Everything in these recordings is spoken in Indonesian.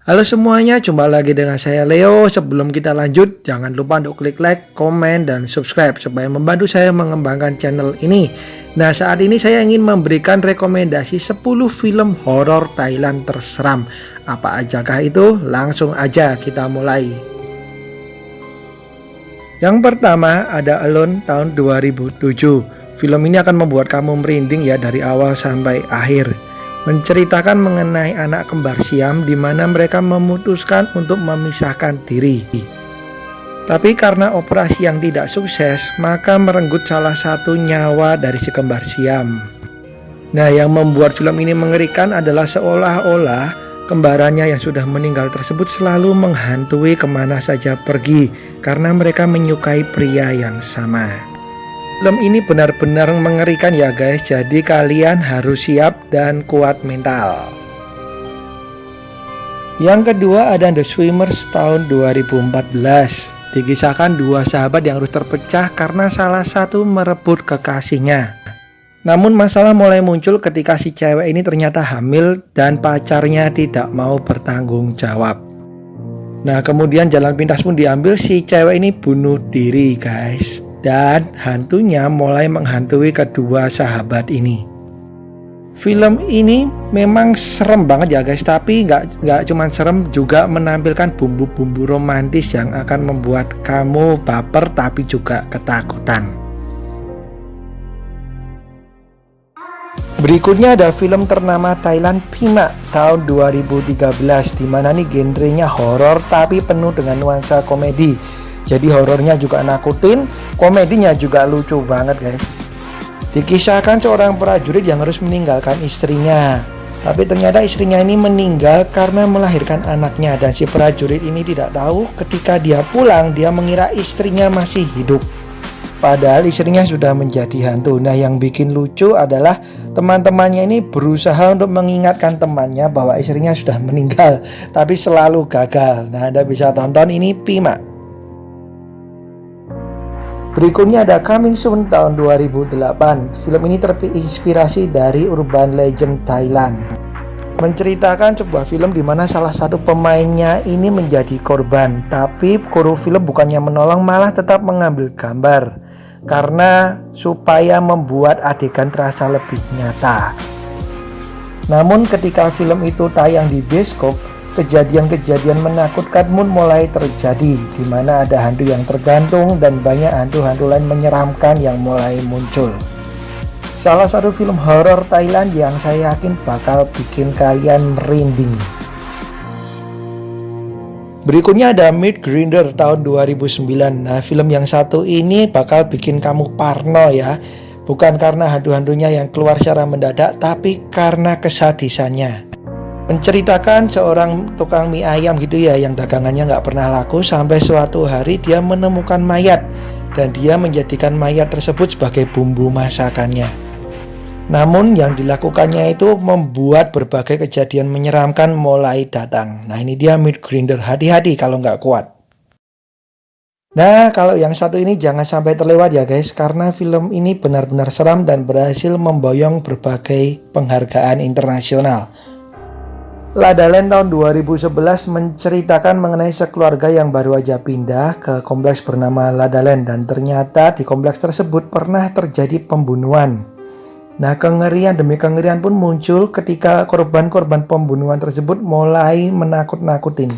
Halo semuanya, jumpa lagi dengan saya Leo. Sebelum kita lanjut, jangan lupa untuk klik like, komen, dan subscribe supaya membantu saya mengembangkan channel ini. Nah, saat ini saya ingin memberikan rekomendasi 10 film horor Thailand terseram. Apa ajakah itu? Langsung aja kita mulai. Yang pertama ada Alone tahun 2007. Film ini akan membuat kamu merinding ya dari awal sampai akhir. Menceritakan mengenai anak kembar Siam di mana mereka memutuskan untuk memisahkan diri. Tapi karena operasi yang tidak sukses, maka merenggut salah satu nyawa dari si kembar Siam. Nah, yang membuat film ini mengerikan adalah seolah-olah kembarannya yang sudah meninggal tersebut selalu menghantui kemana saja pergi karena mereka menyukai pria yang sama. Film ini benar-benar mengerikan ya guys, jadi kalian harus siap dan kuat mental. Yang kedua ada The Swimmers tahun 2014. Dikisahkan dua sahabat yang harus terpecah karena salah satu merebut kekasihnya. Namun masalah mulai muncul ketika si cewek ini ternyata hamil dan pacarnya tidak mau bertanggung jawab. Nah, kemudian jalan pintas pun diambil, si cewek ini bunuh diri guys. Dan hantunya mulai menghantui kedua sahabat ini. Film ini memang serem banget ya guys, tapi nggak cuma serem, juga menampilkan bumbu-bumbu romantis yang akan membuat kamu baper tapi juga ketakutan. Berikutnya ada film ternama Thailand Pima tahun 2013, dimana nih genrenya horor tapi penuh dengan nuansa komedi. Jadi horornya juga nakutin, komedinya juga lucu banget guys. Dikisahkan seorang prajurit yang harus meninggalkan istrinya. Tapi ternyata istrinya ini meninggal karena melahirkan anaknya. Dan si prajurit ini tidak tahu ketika dia pulang, dia mengira istrinya masih hidup. Padahal istrinya sudah menjadi hantu. Nah, yang bikin lucu adalah teman-temannya ini berusaha untuk mengingatkan temannya bahwa istrinya sudah meninggal, tapi selalu gagal. Nah, Anda bisa tonton ini Pima. Berikutnya ada Coming Soon tahun 2008. Film ini terinspirasi dari urban legend Thailand. Menceritakan sebuah film di mana salah satu pemainnya ini menjadi korban, tapi kru film bukannya menolong, malah tetap mengambil gambar karena supaya membuat adegan terasa lebih nyata. Namun ketika film itu tayang di bioskop, kejadian-kejadian menakutkan pun mulai terjadi, di mana ada hantu yang tergantung dan banyak hantu-hantu lain menyeramkan yang mulai muncul. Salah satu film horor Thailand yang saya yakin bakal bikin kalian merinding. Berikutnya ada Meat Grinder tahun 2009. Nah, film yang satu ini bakal bikin kamu parno ya. Bukan karena hantu-hantunya yang keluar secara mendadak, tapi karena kesadisannya. Menceritakan seorang tukang mie ayam gitu ya, yang dagangannya nggak pernah laku sampai suatu hari dia menemukan mayat dan dia menjadikan mayat tersebut sebagai bumbu masakannya. Namun yang dilakukannya itu membuat berbagai kejadian menyeramkan mulai datang. Nah, ini dia Meat Grinder, hati-hati kalau nggak kuat. Nah, kalau yang satu ini jangan sampai terlewat ya guys, karena film ini benar-benar seram dan berhasil memboyong berbagai penghargaan internasional. La La Land tahun 2011 menceritakan mengenai sekeluarga yang baru aja pindah ke kompleks bernama La La Land, dan ternyata di kompleks tersebut pernah terjadi pembunuhan. Nah, kengerian demi kengerian pun muncul ketika korban-korban pembunuhan tersebut mulai menakut-nakutin.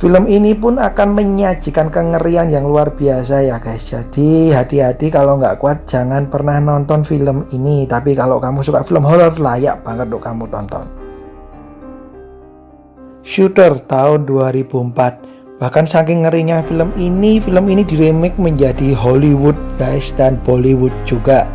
Film ini pun akan menyajikan kengerian yang luar biasa ya guys. Jadi hati-hati kalau nggak kuat, jangan pernah nonton film ini. Tapi kalau kamu suka film horor, layak banget untuk kamu tonton. Shooter tahun 2004. Bahkan saking ngerinya film ini diremake menjadi Hollywood guys, dan Bollywood juga.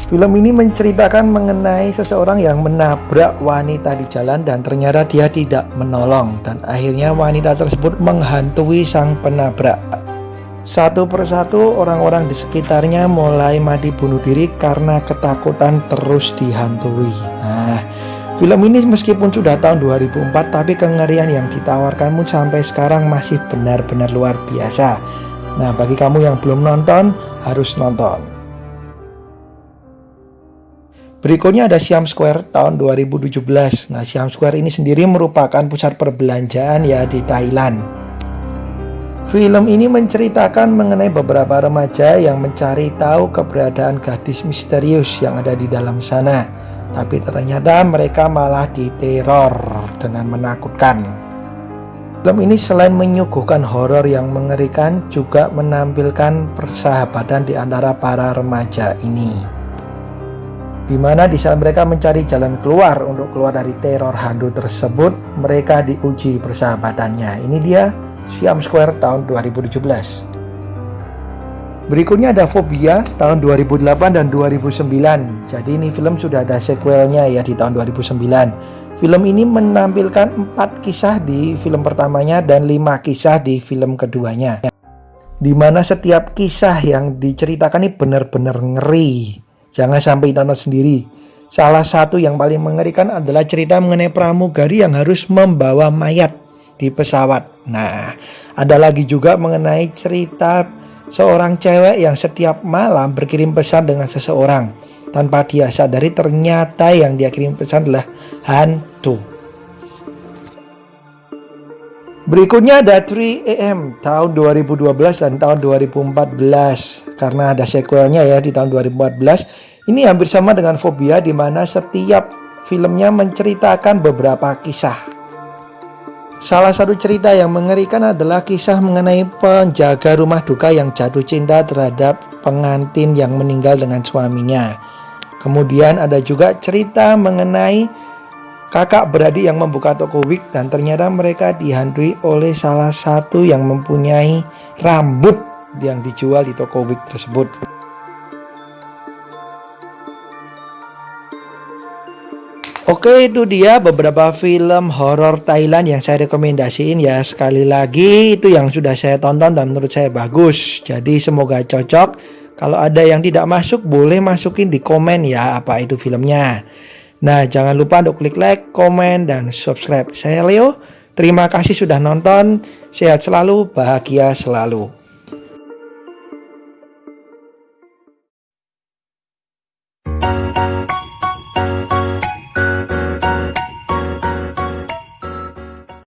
Film ini menceritakan mengenai seseorang yang menabrak wanita di jalan dan ternyata dia tidak menolong, dan akhirnya wanita tersebut menghantui sang penabrak. Satu persatu orang-orang di sekitarnya mulai mati bunuh diri karena ketakutan terus dihantui. Nah, film ini meskipun sudah tahun 2004, tapi kengerian yang ditawarkan pun sampai sekarang masih benar-benar luar biasa. Nah, bagi kamu yang belum nonton, harus nonton. Berikutnya ada Siam Square tahun 2017. Nah, Siam Square ini sendiri merupakan pusat perbelanjaan ya di Thailand. Film ini menceritakan mengenai beberapa remaja yang mencari tahu keberadaan gadis misterius yang ada di dalam sana. Tapi ternyata mereka malah diteror dengan menakutkan. Film ini selain menyuguhkan horor yang mengerikan, juga menampilkan persahabatan di antara para remaja ini. Di mana di saat mereka mencari jalan keluar untuk keluar dari teror hantu tersebut, mereka diuji persahabatannya. Ini dia Siam Square tahun 2017. Berikutnya ada Phobia tahun 2008 dan 2009. Jadi ini film sudah ada sequelnya ya di tahun 2009. Film ini menampilkan 4 kisah di film pertamanya dan 5 kisah di film keduanya. Di mana setiap kisah yang diceritakan ini benar-benar ngeri. Jangan sampai nonton sendiri. Salah satu yang paling mengerikan adalah cerita mengenai pramugari yang harus membawa mayat di pesawat. Nah, ada lagi juga mengenai cerita seorang cewek yang setiap malam berkirim pesan dengan seseorang. Tanpa dia sadari ternyata yang dia kirim pesan adalah hantu. Berikutnya ada 3AM tahun 2012 dan tahun 2014. Karena ada sequelnya ya di tahun 2014. Ini hampir sama dengan Phobia, di mana setiap filmnya menceritakan beberapa kisah. Salah satu cerita yang mengerikan adalah kisah mengenai penjaga rumah duka yang jatuh cinta terhadap pengantin yang meninggal dengan suaminya. Kemudian ada juga cerita mengenai kakak beradik yang membuka toko wig dan ternyata mereka dihantui oleh salah satu yang mempunyai rambut yang dijual di toko wig tersebut. Oke, itu dia beberapa film horor Thailand yang saya rekomendasiin ya. Sekali lagi itu yang sudah saya tonton dan menurut saya bagus. Jadi semoga cocok. Kalau ada yang tidak masuk boleh masukin di komen ya apa itu filmnya. Nah, jangan lupa untuk klik like, komen, dan subscribe. Saya Leo, terima kasih sudah nonton. Sehat selalu, bahagia selalu.